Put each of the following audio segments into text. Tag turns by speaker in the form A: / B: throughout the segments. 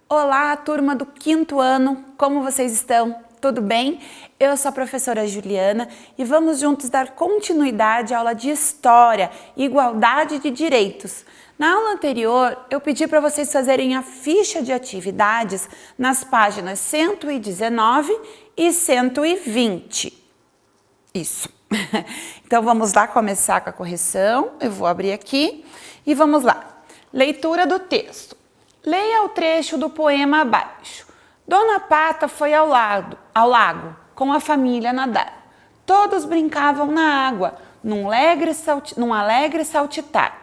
A: Olá, turma do 5º ano, como vocês estão? Tudo bem? Eu sou a professora Juliana e vamos juntos dar continuidade à aula de História e Igualdade de Direitos. Na aula anterior, eu pedi para vocês fazerem a ficha de atividades nas páginas 119 e 120. Isso. Então vamos lá começar com a correção. Eu vou abrir aqui e vamos lá. Leitura do texto. Leia o trecho do poema abaixo. Dona Pata foi ao lago com a família nadar. Todos brincavam na água, num alegre saltitar.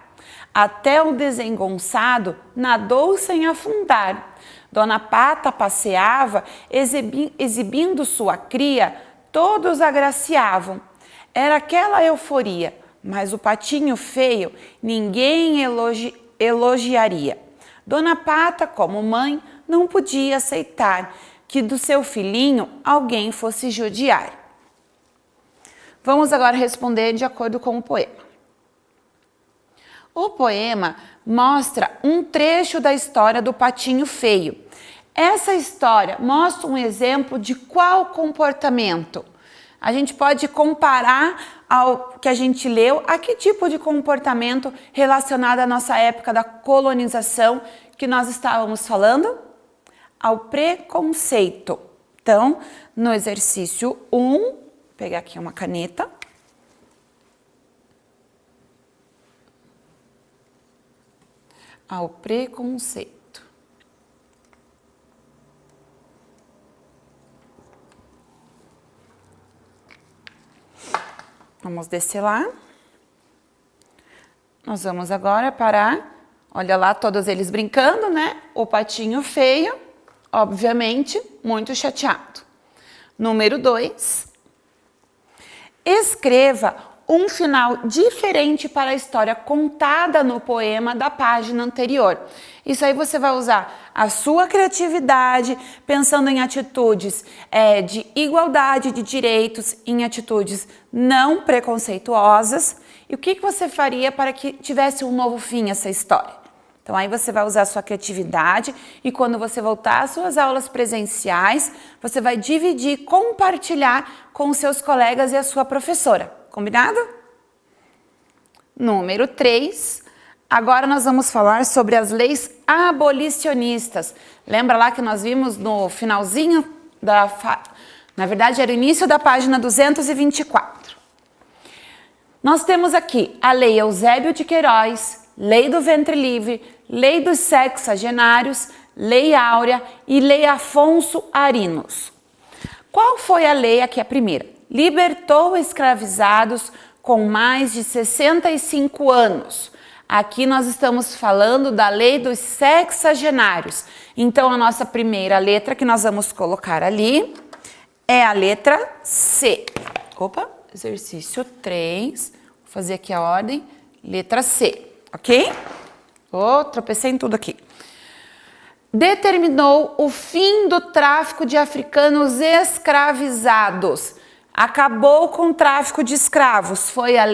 A: Até o desengonçado nadou sem afundar. Dona Pata passeava, exibindo sua cria, todos agraciavam. Era aquela euforia, mas o patinho feio ninguém elogiaria. Dona Pata, como mãe, não podia aceitar que do seu filhinho alguém fosse judiar. Vamos agora responder de acordo com o poema. O poema mostra um trecho da história do patinho feio. Essa história mostra um exemplo de qual comportamento? A gente pode comparar ao que a gente leu a que tipo de comportamento relacionado à nossa época da colonização que nós estávamos falando? Ao preconceito. Então, no exercício 1, vou pegar aqui uma caneta. Ao preconceito. Vamos descer lá. Nós vamos agora parar. Olha lá, todos eles brincando, né? O patinho feio, obviamente, muito chateado. Número 2. Escreva um final diferente para a história contada no poema da página anterior. Isso aí você vai usar a sua criatividade, pensando em atitudes de igualdade de direitos, em atitudes não preconceituosas. E o que você faria para que tivesse um novo fim essa história? Então aí você vai usar a sua criatividade e quando você voltar às suas aulas presenciais, você vai dividir, compartilhar com os seus colegas e a sua professora. Combinado? Número 3. Agora nós vamos falar sobre as leis abolicionistas. Lembra lá que nós vimos no finalzinho na verdade era o início da página 224. Nós temos aqui a Lei Eusébio de Queiroz, Lei do Ventre Livre, Lei dos Sexagenários, Lei Áurea e Lei Afonso Arinos. Qual foi a lei aqui, a primeira? Libertou escravizados com mais de 65 anos. Aqui nós estamos falando da Lei dos Sexagenários. Então, a nossa primeira letra que nós vamos colocar ali é a letra C. Opa, exercício 3. Vou fazer aqui a ordem. Letra C, ok? Oh, tropecei em tudo aqui. Determinou o fim do tráfico de africanos escravizados. Acabou com o tráfico de escravos. Foi a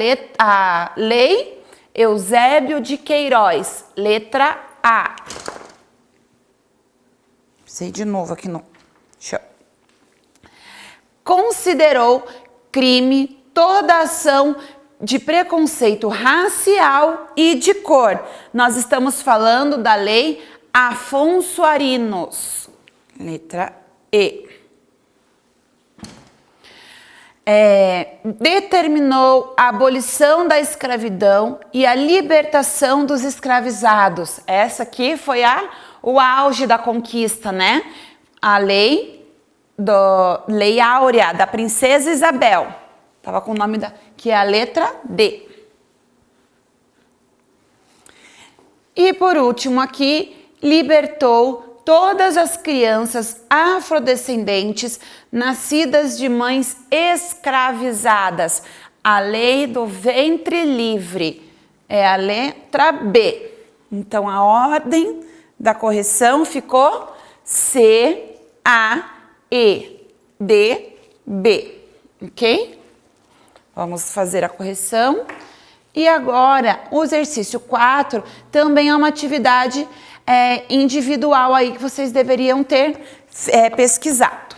A: Lei Eusébio de Queiroz, letra A. Sei de novo aqui no chão. Considerou crime toda ação de preconceito racial e de cor. Nós estamos falando da Lei Afonso Arinos, letra E. Determinou a abolição da escravidão e a libertação dos escravizados. Essa aqui foi o auge da conquista, né? A Lei Áurea, da Princesa Isabel. Estava com o nome que é a letra D. E por último aqui, libertou todas as crianças afrodescendentes nascidas de mães escravizadas. A Lei do Ventre Livre é a letra B. Então, a ordem da correção ficou C, A, E, D, B. Ok? Vamos fazer a correção E agora, o exercício 4 também é uma atividade individual aí que vocês deveriam ter pesquisado.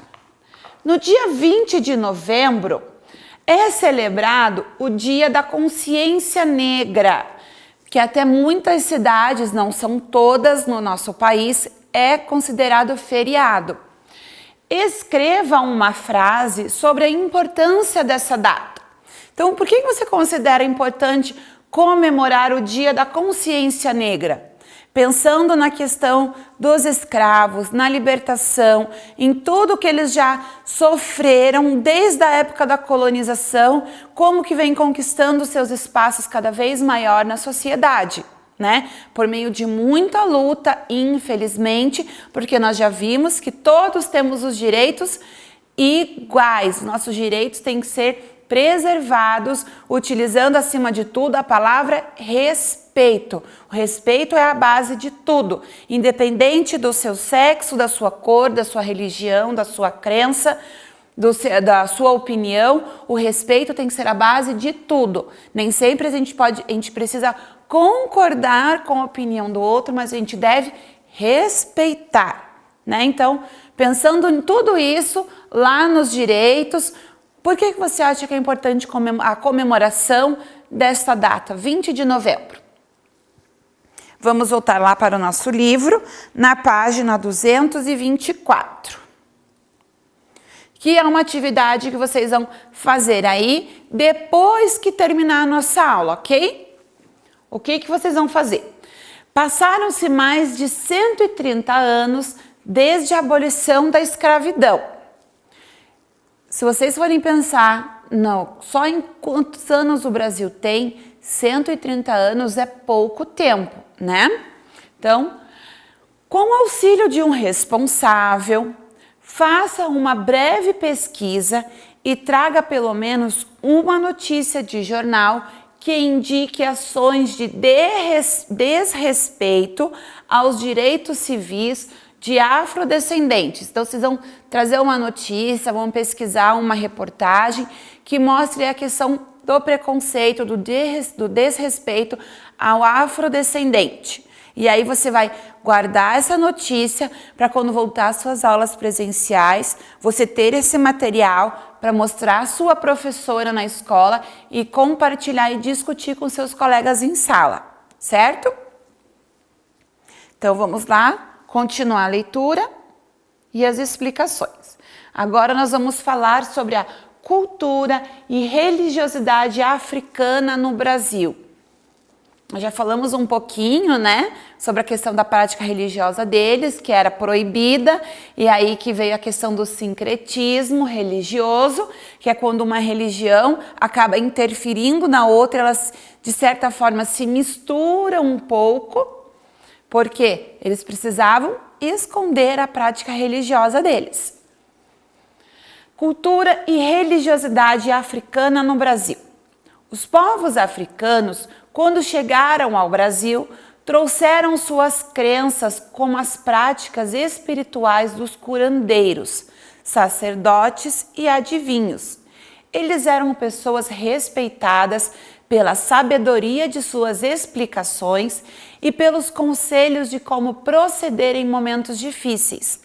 A: No dia 20 de novembro é celebrado o Dia da Consciência Negra, que até muitas cidades, não são todas no nosso país, é considerado feriado. Escreva uma frase sobre a importância dessa data. Então, por que você considera importante comemorar o Dia da Consciência Negra? Pensando na questão dos escravos, na libertação, em tudo que eles já sofreram desde a época da colonização, como que vem conquistando seus espaços cada vez maior na sociedade, né? Por meio de muita luta, infelizmente, porque nós já vimos que todos temos os direitos iguais, nossos direitos têm que ser preservados, utilizando acima de tudo a palavra respeito. O respeito é a base de tudo, independente do seu sexo, da sua cor, da sua religião, da sua crença, da sua opinião. O respeito tem que ser a base de tudo. Nem sempre a gente precisa concordar com a opinião do outro, mas a gente deve respeitar, né? Então, pensando em tudo isso, lá nos direitos, por que você acha que é importante a comemoração desta data, 20 de novembro? Vamos voltar lá para o nosso livro, na página 224. Que é uma atividade que vocês vão fazer aí depois que terminar a nossa aula, ok? O que vocês vão fazer? Passaram-se mais de 130 anos desde a abolição da escravidão. Se vocês forem pensar, não, só em quantos anos o Brasil tem, 130 anos é pouco tempo, né? Então, com o auxílio de um responsável, faça uma breve pesquisa e traga pelo menos uma notícia de jornal que indique ações de desrespeito aos direitos civis de afrodescendentes. Então, vocês vão trazer uma notícia, vão pesquisar uma reportagem que mostre a questão do preconceito, do desrespeito ao afrodescendente. E aí você vai guardar essa notícia para quando voltar às suas aulas presenciais, você ter esse material para mostrar à sua professora na escola e compartilhar e discutir com seus colegas em sala, certo? Então, vamos lá. Continuar a leitura e as explicações. Agora nós vamos falar sobre a cultura e religiosidade africana no Brasil. Nós já falamos um pouquinho, né, sobre a questão da prática religiosa deles, que era proibida, e aí que veio a questão do sincretismo religioso, que é quando uma religião acaba interferindo na outra, elas de certa forma se misturam um pouco, porque eles precisavam esconder a prática religiosa deles. Cultura e religiosidade africana no Brasil. Os povos africanos, quando chegaram ao Brasil, trouxeram suas crenças como as práticas espirituais dos curandeiros, sacerdotes e adivinhos. Eles eram pessoas respeitadas pela sabedoria de suas explicações e pelos conselhos de como proceder em momentos difíceis.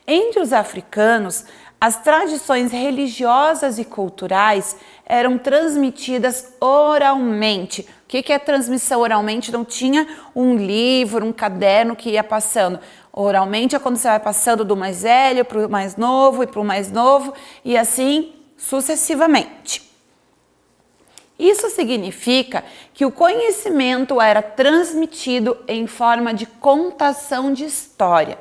A: Entre os africanos, as tradições religiosas e culturais eram transmitidas oralmente. O que é transmissão oralmente? Não tinha um livro, um caderno que ia passando. Oralmente é quando você vai passando do mais velho para o mais novo e para o mais novo e assim sucessivamente. Isso significa que o conhecimento era transmitido em forma de contação de história.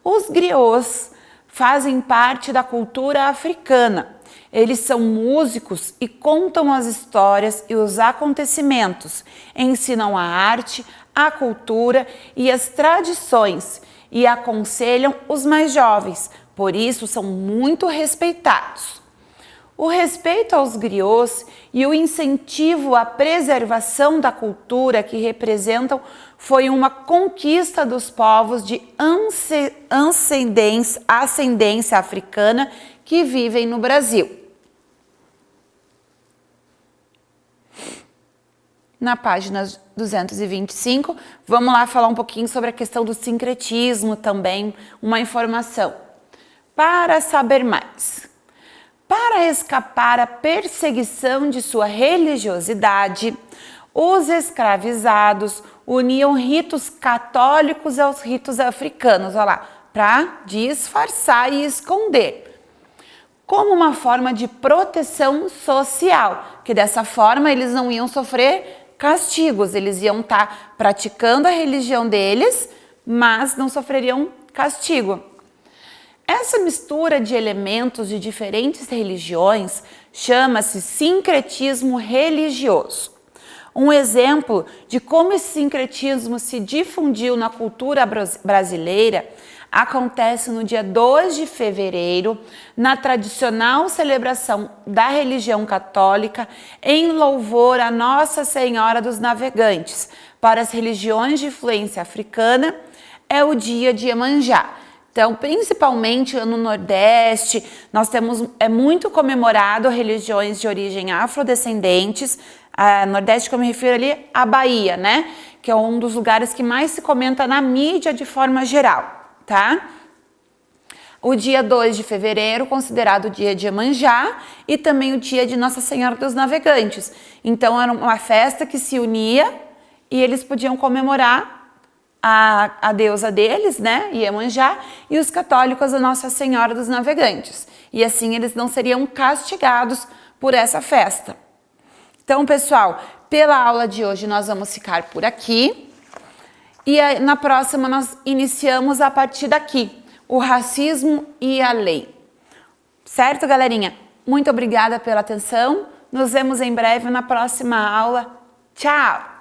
A: Os griots fazem parte da cultura africana. Eles são músicos e contam as histórias e os acontecimentos, ensinam a arte, a cultura e as tradições e aconselham os mais jovens, por isso são muito respeitados. O respeito aos griots e o incentivo à preservação da cultura que representam foi uma conquista dos povos de ascendência africana que vivem no Brasil. na página 225. Vamos lá falar um pouquinho sobre a questão do sincretismo também, uma informação. Para saber mais. Para escapar à perseguição de sua religiosidade, os escravizados uniam ritos católicos aos ritos africanos, olha lá, para disfarçar e esconder, como uma forma de proteção social, que dessa forma eles não iam sofrer castigos, eles iam estar praticando a religião deles, mas não sofreriam castigo. Essa mistura de elementos de diferentes religiões chama-se sincretismo religioso. Um exemplo de como esse sincretismo se difundiu na cultura brasileira acontece no dia 2 de fevereiro, na tradicional celebração da religião católica, em louvor a Nossa Senhora dos Navegantes. Para as religiões de influência africana, é o dia de Iemanjá. Então, principalmente no Nordeste, é muito comemorado religiões de origem afrodescendentes. Nordeste que eu me refiro ali à Bahia, né? Que é um dos lugares que mais se comenta na mídia de forma geral, tá? O dia 2 de fevereiro, considerado o dia de Iemanjá, e também o dia de Nossa Senhora dos Navegantes. Então, era uma festa que se unia e eles podiam comemorar a deusa deles, né, Iemanjá, e os católicos a Nossa Senhora dos Navegantes. E assim eles não seriam castigados por essa festa. Então, pessoal, pela aula de hoje nós vamos ficar por aqui. E na próxima nós iniciamos a partir daqui, o racismo e a lei. Certo, galerinha? Muito obrigada pela atenção. Nos vemos em breve na próxima aula. Tchau!